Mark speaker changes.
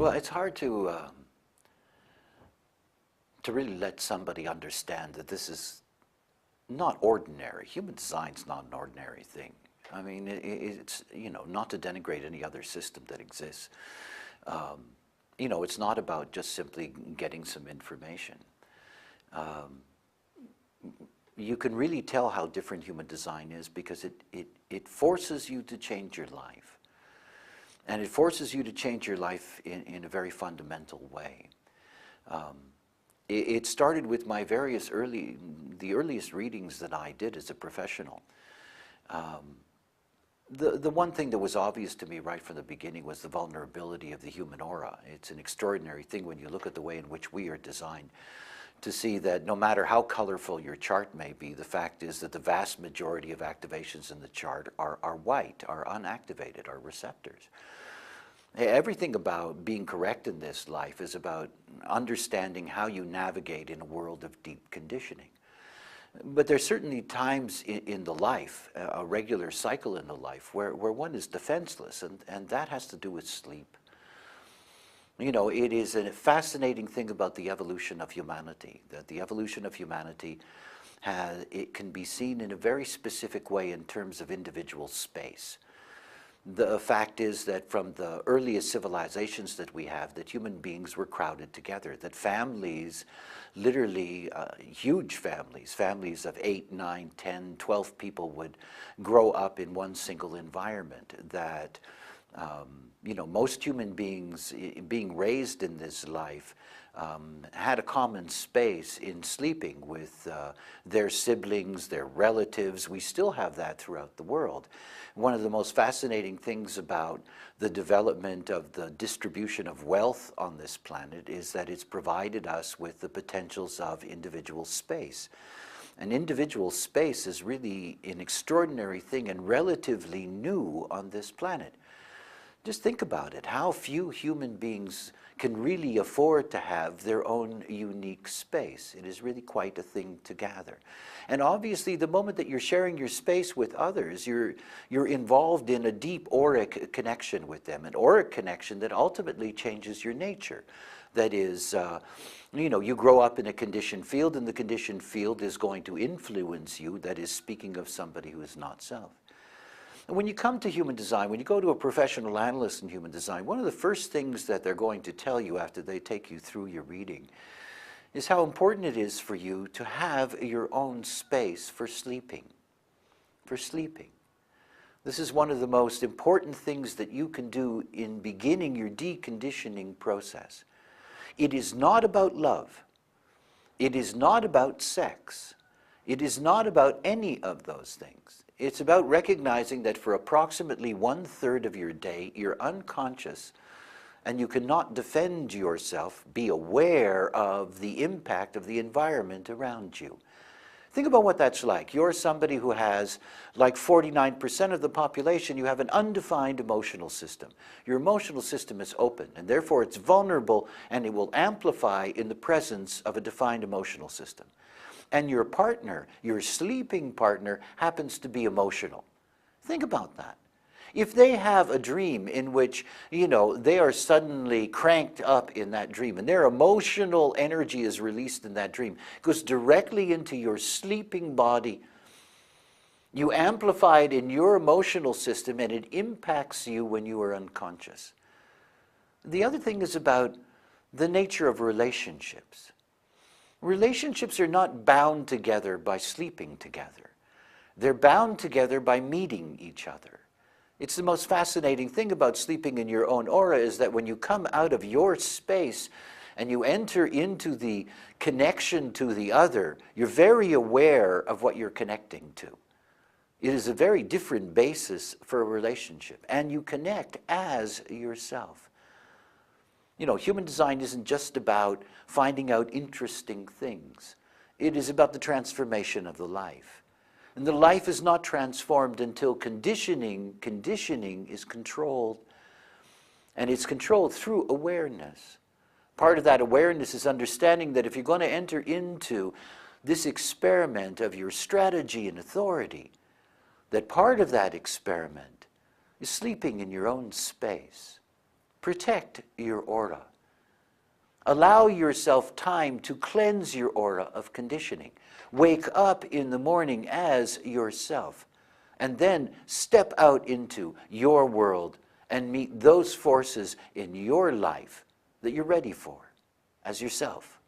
Speaker 1: Well, it's hard to really let somebody understand that this is not ordinary. Human design's not an ordinary thing. I mean, it's, you know, not to denigrate any other system that exists. You know, it's not about just simply getting some information. You can really tell how different human design is because it forces you to change your life. And it forces you to change your life in a very fundamental way. It started with my the earliest readings that I did as a professional. The one thing that was obvious to me right from the beginning was the vulnerability of the human aura. It's an extraordinary thing when you look at the way in which we are designed to see that no matter how colorful your chart may be, the fact is that the vast majority of activations in the chart are white, are unactivated, are receptors. Everything about being correct in this life is about understanding how you navigate in a world of deep conditioning. But there's certainly times in the life, a regular cycle in the life, where one is defenseless, and that has to do with sleep. You know, it is a fascinating thing about the evolution of humanity, that the evolution of humanity it can be seen in a very specific way in terms of individual space. The fact is that from the earliest civilizations that we have, that human beings were crowded together, that families, literally huge families, families of 8, 9, 10, 12 people would grow up in one single environment, that you know, most human beings being raised in this life had a common space in sleeping with their siblings, their relatives. We still have that throughout the world. One of the most fascinating things about the development of the distribution of wealth on this planet is that it's provided us with the potentials of individual space. An individual space is really an extraordinary thing and relatively new on this planet. Just think about it, how few human beings can really afford to have their own unique space. It is really quite a thing to gather. And obviously, the moment that you're sharing your space with others, you're involved in a deep auric connection with them, an auric connection that ultimately changes your nature. That is, you know, you grow up in a conditioned field, and the conditioned field is going to influence you. That is, speaking of somebody who is not self. And when you come to human design, when you go to a professional analyst in human design, one of the first things that they're going to tell you after they take you through your reading is how important it is for you to have your own space for sleeping. For sleeping. This is one of the most important things that you can do in beginning your deconditioning process. It is not about love. It is not about sex. It is not about any of those things. It's about recognizing that for approximately 1/3 of your day, you're unconscious and you cannot defend yourself, be aware of the impact of the environment around you. Think about what that's like. You're somebody who has, like 49% of the population, you have an undefined emotional system. Your emotional system is open, and therefore it's vulnerable, and it will amplify in the presence of a defined emotional system. And your partner, your sleeping partner, happens to be emotional. Think about that. If they have a dream in which, you know, they are suddenly cranked up in that dream, and their emotional energy is released in that dream, it goes directly into your sleeping body. You amplify it in your emotional system, and it impacts you when you are unconscious. The other thing is about the nature of relationships. Relationships are not bound together by sleeping together. They're bound together by meeting each other. It's the most fascinating thing about sleeping in your own aura is that when you come out of your space and you enter into the connection to the other, you're very aware of what you're connecting to. It is a very different basis for a relationship, and you connect as yourself. You know, human design isn't just about finding out interesting things. It is about the transformation of the life. And the life is not transformed until conditioning is controlled. And it's controlled through awareness. Part of that awareness is understanding that if you're going to enter into this experiment of your strategy and authority, that part of that experiment is sleeping in your own space. Protect your aura. Allow yourself time to cleanse your aura of conditioning. Wake up in the morning as yourself, and then step out into your world and meet those forces in your life that you're ready for as yourself.